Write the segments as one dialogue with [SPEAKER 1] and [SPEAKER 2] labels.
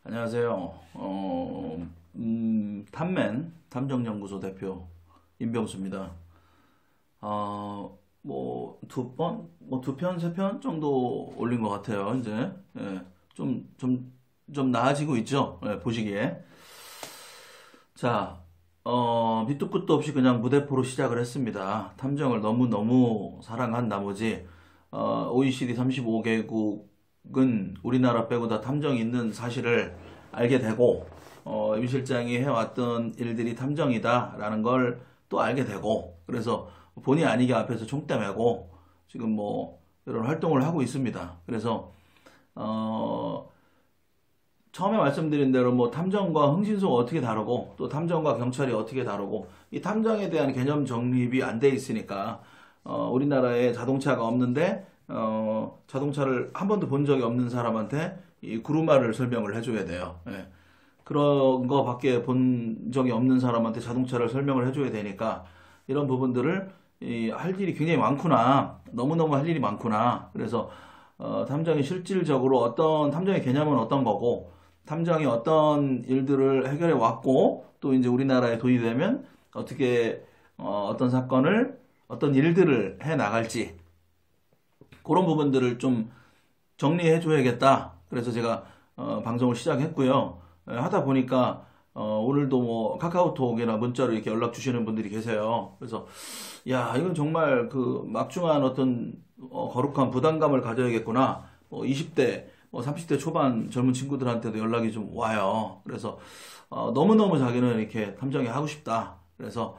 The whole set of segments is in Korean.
[SPEAKER 1] 안녕하세요. 탐맨 탐정연구소 대표 임병수입니다. 두 편, 세 편 정도 올린 것 같아요. 이제 좀 나아지고 있죠. 보시기에. 자, 밑도 끝도 없이 그냥 무대포로 시작을 했습니다. 탐정을 너무너무 사랑한 나머지 OECD 35개국은 우리나라 빼고 다 탐정이 있는 사실을 알게 되고 임 실장이 해왔던 일들이 탐정이다라는 걸 또 알게 되고, 그래서 본의 아니게 앞에서 총대 메고 지금 뭐 이런 활동을 하고 있습니다. 그래서 처음에 말씀드린 대로 뭐 탐정과 흥신소가 어떻게 다르고 또 탐정과 경찰이 어떻게 다르고 이 탐정에 대한 개념 정립이 안 돼 있으니까 우리나라에 자동차가 없는데 자동차를 한 번도 본 적이 없는 사람한테 이 구루마를 설명을 해줘야 돼요. 예. 그런 거밖에 본 적이 없는 사람한테 자동차를 설명을 해줘야 되니까 이런 부분들을 할 일이 굉장히 많구나, 너무너무 할 일이 많구나. 그래서 탐정이 실질적으로 어떤 탐정의 개념은 어떤 거고 탐정이 어떤 일들을 해결해 왔고 또 이제 우리나라에 도입되면 어떻게 어떤 사건을 어떤 일들을 해 나갈지 그런 부분들을 좀 정리해 줘야겠다. 그래서 제가 방송을 시작했고요. 하다 보니까 오늘도 뭐 카카오톡이나 문자로 이렇게 연락 주시는 분들이 계세요. 그래서 야, 이건 정말 그 막중한 어떤 거룩한 부담감을 가져야겠구나. 20대, 30대 초반 젊은 친구들한테도 연락이 좀 와요. 그래서 너무너무 자기는 이렇게 탐정이 하고 싶다. 그래서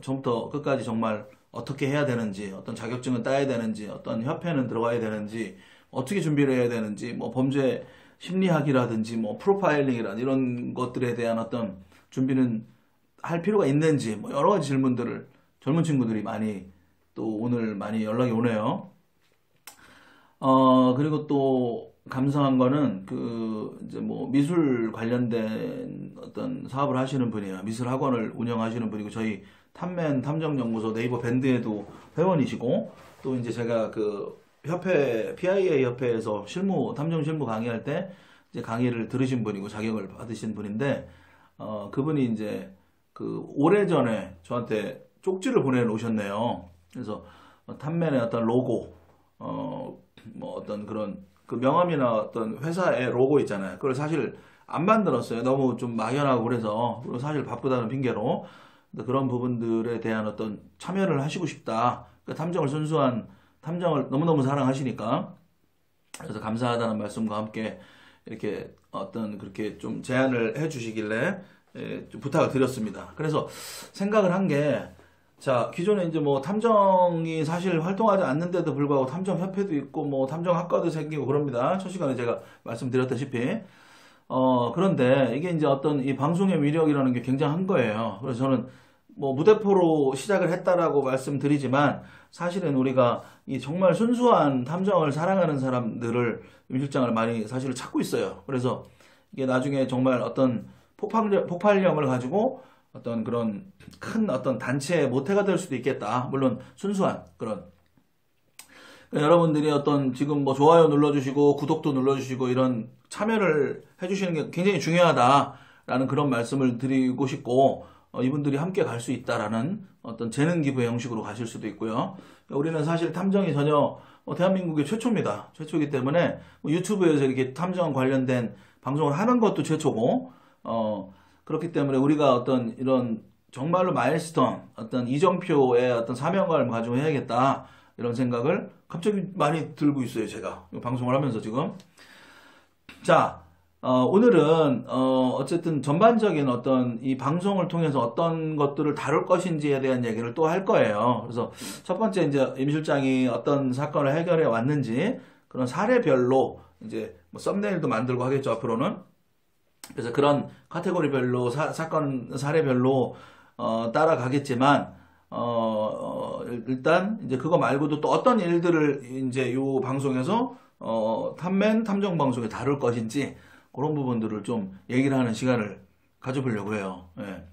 [SPEAKER 1] 처음부터 끝까지 정말 어떻게 해야 되는지, 어떤 자격증은 따야 되는지, 어떤 협회는 들어가야 되는지, 어떻게 준비를 해야 되는지, 뭐 범죄 심리학이라든지, 뭐 프로파일링이라든지 이런 것들에 대한 어떤 준비는 할 필요가 있는지, 뭐 여러 가지 질문들을 젊은 친구들이 많이 또 오늘 많이 연락이 오네요. 그리고 또 감사한 거는 그 이제 뭐 미술 관련된 어떤 사업을 하시는 분이에요. 미술 학원을 운영하시는 분이고 저희 탐맨 탐정연구소 네이버 밴드에도 회원이시고 또 이제 제가 그 협회 PIA 협회에서 탐정 실무 강의할 때 이제 강의를 들으신 분이고 자격을 받으신 분인데 그분이 이제 그 오래전에 저한테 쪽지를 보내놓으셨네요. 그래서 탐맨의 어떤 로고 뭐 어떤 그런 그 명함이나 어떤 회사의 로고 있잖아요. 그걸 사실 안 만들었어요. 너무 좀 막연하고 그래서 그리고 사실 바쁘다는 핑계로 그런 부분들에 대한 어떤 참여를 하시고 싶다. 그러니까 탐정을 너무너무 사랑하시니까 그래서 감사하다는 말씀과 함께 이렇게 어떤 그렇게 좀 제안을 해주시길래 좀 부탁을 드렸습니다. 그래서 생각을 한 게 자, 기존에 이제 뭐 탐정이 사실 활동하지 않는데도 불구하고 탐정협회도 있고 뭐 탐정학과도 생기고 그럽니다. 첫 시간에 제가 말씀드렸다시피. 그런데 이게 이제 어떤 이 방송의 위력이라는 게 굉장한 거예요. 그래서 저는 뭐 무대포로 시작을 했다라고 말씀드리지만 사실은 우리가 이 정말 순수한 탐정을 사랑하는 사람들을 임 실장을 많이 사실 찾고 있어요. 그래서 이게 나중에 정말 어떤 폭발력을 가지고 어떤 그런 큰 어떤 단체의 모태가 될 수도 있겠다. 물론 순수한 그런 여러분들이 어떤 지금 뭐 좋아요 눌러주시고 구독도 눌러주시고 이런 참여를 해주시는 게 굉장히 중요하다라는 그런 말씀을 드리고 싶고 이분들이 함께 갈 수 있다라는 어떤 재능 기부의 형식으로 가실 수도 있고요. 우리는 사실 탐정이 전혀 대한민국의 최초입니다. 최초이기 때문에 뭐 유튜브에서 이렇게 탐정 관련된 방송을 하는 것도 최초고 그렇기 때문에 우리가 어떤 이런 정말로 마일스톤 어떤 이정표의 어떤 사명감을 가지고 해야겠다 이런 생각을 갑자기 많이 들고 있어요. 제가 방송을 하면서 지금. 자, 오늘은 어쨌든 전반적인 어떤 이 방송을 통해서 어떤 것들을 다룰 것인지에 대한 얘기를 또 할 거예요. 그래서 첫 번째 이제 임 실장이 어떤 사건을 해결해 왔는지 그런 사례별로 이제 뭐 썸네일도 만들고 하겠죠, 앞으로는. 그래서 그런 카테고리별로 사건 사례별로 따라가겠지만 일단 이제 그거 말고도 또 어떤 일들을 이제 요 방송에서 탐맨 탐정 방송에 다룰 것인지 그런 부분들을 좀 얘기를 하는 시간을 가져보려고 해요. 예.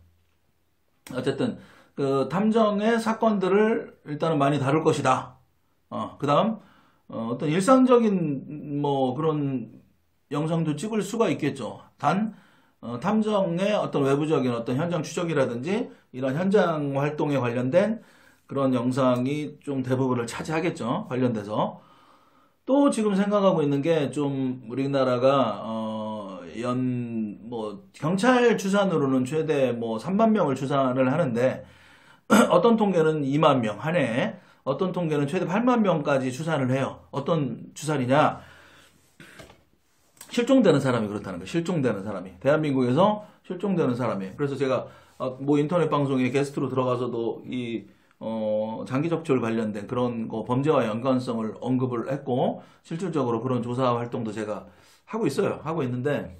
[SPEAKER 1] 어쨌든 그 탐정의 사건들을 일단은 많이 다룰 것이다. 그다음 어떤 일상적인 뭐 그런 영상도 찍을 수가 있겠죠. 단 탐정의 어떤 외부적인 어떤 현장 추적이라든지 이런 현장 활동에 관련된 그런 영상이 좀 대부분을 차지하겠죠. 관련돼서. 또 지금 생각하고 있는 게 좀 우리나라가 뭐 경찰 추산으로는 최대 뭐 3만 명을 추산을 하는데 어떤 통계는 2만 명 한 해에, 어떤 통계는 최대 8만 명까지 추산을 해요. 어떤 추산이냐? 실종되는 사람이 그렇다는 거예요. 실종되는 사람이. 대한민국에서 실종되는 사람이. 그래서 제가 뭐 인터넷 방송에 게스트로 들어가서도 이 장기 적출 관련된 그런 거 범죄와 연관성을 언급을 했고, 실질적으로 그런 조사 활동도 제가 하고 있어요. 하고 있는데,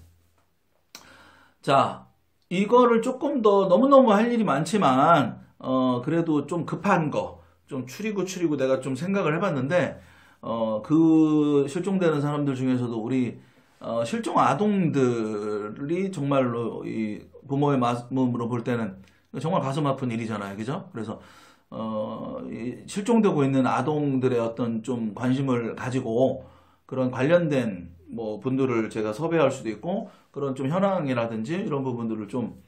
[SPEAKER 1] 자, 이거를 조금 더 너무너무 할 일이 많지만, 그래도 좀 급한 거, 좀 추리고 내가 좀 생각을 해봤는데, 그 실종되는 사람들 중에서도 우리 실종 아동들이 정말로 이 부모의 마음으로 볼 때는 정말 가슴 아픈 일이잖아요. 그죠? 그래서 이 실종되고 있는 아동들의 어떤 좀 관심을 가지고 그런 관련된 뭐 분들을 제가 섭외할 수도 있고, 그런 좀 현황이라든지 이런 부분들을 좀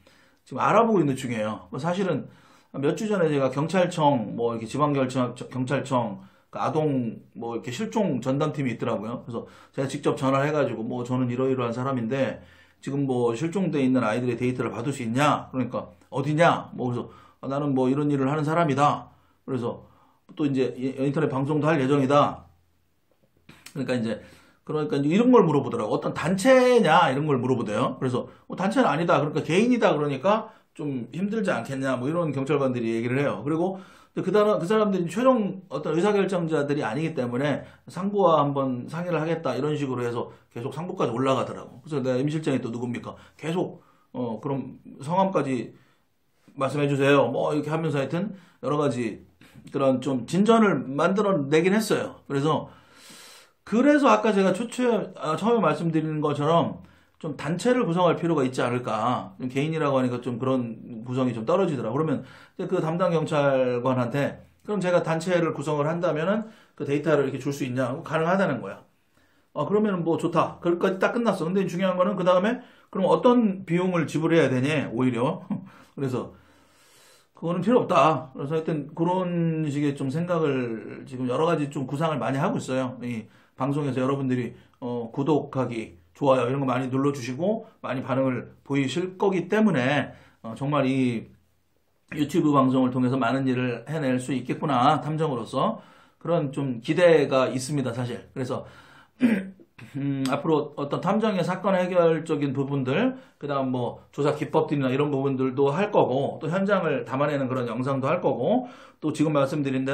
[SPEAKER 1] 지금 알아보고 있는 중이에요. 뭐 사실은 몇 주 전에 제가 경찰청, 뭐 이렇게 지방경찰청 그 아동 뭐 이렇게 실종 전담팀이 있더라고요. 그래서 제가 직접 전화를 해가지고 뭐 저는 이러이러한 사람인데 지금 뭐 실종돼 있는 아이들의 데이터를 받을 수 있냐? 그러니까 어디냐? 뭐 그래서 나는 뭐 이런 일을 하는 사람이다. 그래서 또 이제 인터넷 방송도 할 예정이다. 그러니까 이제 이런 걸 물어보더라고. 어떤 단체냐 이런 걸 물어보대요. 그래서 단체는 아니다. 그러니까 개인이다. 그러니까 좀 힘들지 않겠냐. 뭐 이런 경찰관들이 얘기를 해요. 그리고 그 사람들이 최종 어떤 의사결정자들이 아니기 때문에 상부와 한번 상의를 하겠다 이런 식으로 해서 계속 상부까지 올라가더라고. 그래서 내가 임 실장이 또 누굽니까? 계속 그럼 성함까지 말씀해 주세요. 뭐 이렇게 하면서 하여튼 여러 가지 그런 좀 진전을 만들어내긴 했어요. 그래서 아까 제가 처음에 말씀드리는 것처럼 좀 단체를 구성할 필요가 있지 않을까. 좀 개인이라고 하니까 좀 그런 구성이 좀 떨어지더라고요. 그러면 그 담당 경찰관한테 그럼 제가 단체를 구성을 한다면은 그 데이터를 이렇게 줄 수 있냐? 가능하다는 거야. 그러면은 뭐 좋다. 그것까지 딱 끝났어. 근데 중요한 거는 그 다음에 그럼 어떤 비용을 지불해야 되냐? 오히려. 그래서 그거는 필요 없다. 그래서 하여튼 그런 식의 좀 생각을 지금 여러 가지 좀 구상을 많이 하고 있어요. 이 방송에서 여러분들이 구독하기, 좋아요 이런 거 많이 눌러주시고 많이 반응을 보이실 거기 때문에 정말 이 유튜브 방송을 통해서 많은 일을 해낼 수 있겠구나, 탐정으로서 그런 좀 기대가 있습니다, 사실. 그래서 앞으로 어떤 탐정의 사건 해결적인 부분들, 그 다음 뭐 조사 기법들이나 이런 부분들도 할 거고, 또 현장을 담아내는 그런 영상도 할 거고, 또 지금 말씀드린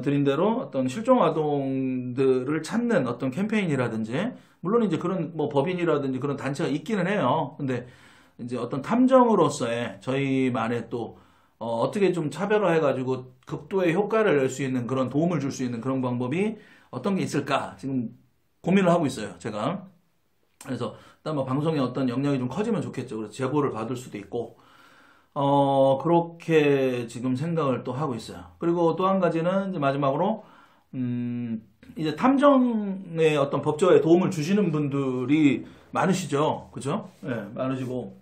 [SPEAKER 1] 드린 대로 어떤 실종 아동들을 찾는 어떤 캠페인이라든지, 물론 이제 그런 뭐 법인이라든지 그런 단체가 있기는 해요. 근데 이제 어떤 탐정으로서의 저희만의 또 어떻게 좀 차별화해가지고 극도의 효과를 낼 수 있는 그런 도움을 줄 수 있는 그런 방법이 어떤 게 있을까 지금 고민을 하고 있어요, 제가. 그래서 일단 뭐 방송에 어떤 영향이 좀 커지면 좋겠죠. 그래서 제보를 받을 수도 있고, 그렇게 지금 생각을 또 하고 있어요. 그리고 또 한 가지는 이제 마지막으로, 이제 탐정의 어떤 법조에 도움을 주시는 분들이 많으시죠. 그죠? 예, 많으시고,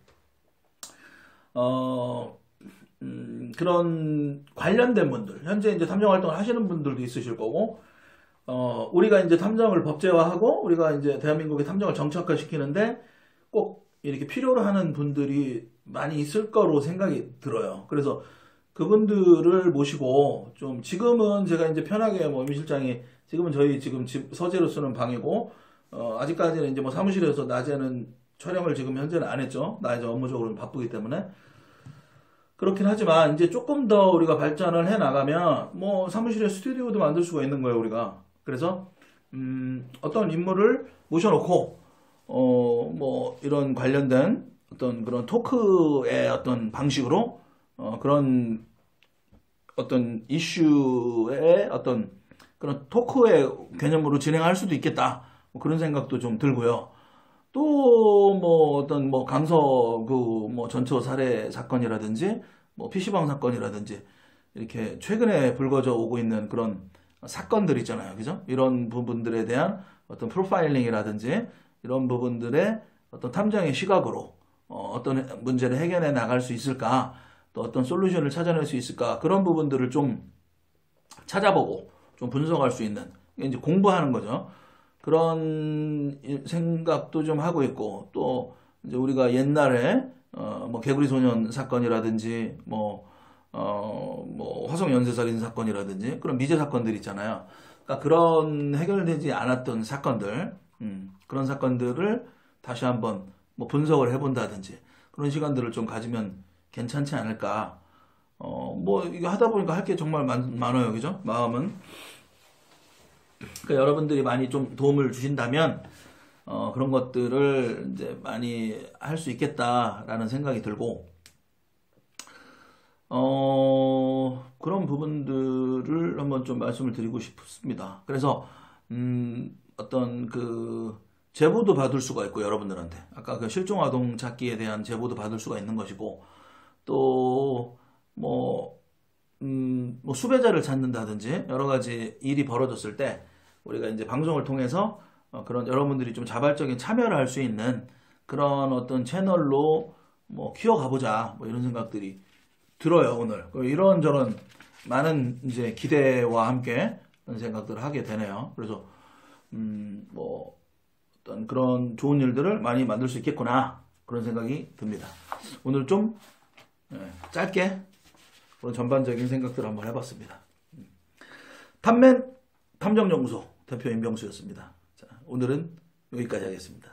[SPEAKER 1] 그런 관련된 분들, 현재 이제 탐정 활동을 하시는 분들도 있으실 거고, 우리가 이제 탐정을 법제화하고, 우리가 이제 대한민국의 탐정을 정착화시키는데 꼭 이렇게 필요로 하는 분들이 많이 있을 거로 생각이 들어요. 그래서 그분들을 모시고 좀 지금은 제가 이제 편하게 뭐 임 실장이 지금은 저희 지금 집 서재로 쓰는 방이고, 아직까지는 이제 뭐 사무실에서 낮에는 촬영을 지금 현재는 안 했죠. 나 이제 업무적으로 바쁘기 때문에. 그렇긴 하지만 이제 조금 더 우리가 발전을 해 나가면 뭐 사무실에 스튜디오도 만들 수가 있는 거예요, 우리가. 그래서 어떤 인물을 모셔놓고 뭐 이런 관련된 어떤 그런 토크의 어떤 방식으로 그런 어떤 이슈의 어떤 그런 토크의 개념으로 진행할 수도 있겠다. 뭐 그런 생각도 좀 들고요. 또 뭐 어떤 뭐 강서구 뭐 전처 살해 사건이라든지 뭐 PC방 사건이라든지 이렇게 최근에 불거져 오고 있는 그런 사건들 있잖아요. 그죠? 이런 부분들에 대한 어떤 프로파일링이라든지 이런 부분들의 어떤 탐정의 시각으로 어떤 문제를 해결해 나갈 수 있을까, 또 어떤 솔루션을 찾아낼 수 있을까, 그런 부분들을 좀 찾아보고 좀 분석할 수 있는, 이제 공부하는 거죠. 그런 생각도 좀 하고 있고, 또 이제 우리가 옛날에 뭐 개구리 소년 사건이라든지 뭐 화성 연쇄살인 사건이라든지 그런 미제 사건들 있잖아요. 그러니까 그런 해결되지 않았던 사건들, 그런 사건들을 다시 한번 뭐 분석을 해본다든지 그런 시간들을 좀 가지면 괜찮지 않을까. 뭐 이거 하다 보니까 할 게 정말 많아요, 그죠? 마음은. 그러니까 여러분들이 많이 좀 도움을 주신다면 그런 것들을 이제 많이 할 수 있겠다라는 생각이 들고, 그런 부분들을 한번 좀 말씀을 드리고 싶습니다. 그래서 어떤 그 제보도 받을 수가 있고, 여러분들한테 아까 그 실종 아동 찾기에 대한 제보도 받을 수가 있는 것이고, 또 뭐 수배자를 찾는다든지 여러 가지 일이 벌어졌을 때 우리가 이제 방송을 통해서 그런 여러분들이 좀 자발적인 참여를 할 수 있는 그런 어떤 채널로 뭐 키워가보자, 뭐 이런 생각들이 들어요, 오늘. 이런저런 많은 이제 기대와 함께 그런 생각들을 하게 되네요. 그래서 뭐 어떤 그런 좋은 일들을 많이 만들 수 있겠구나, 그런 생각이 듭니다. 오늘 좀 짧게 그런 전반적인 생각들을 한번 해봤습니다. 탐맨 탐정연구소 대표 임병수였습니다. 자, 오늘은 여기까지 하겠습니다.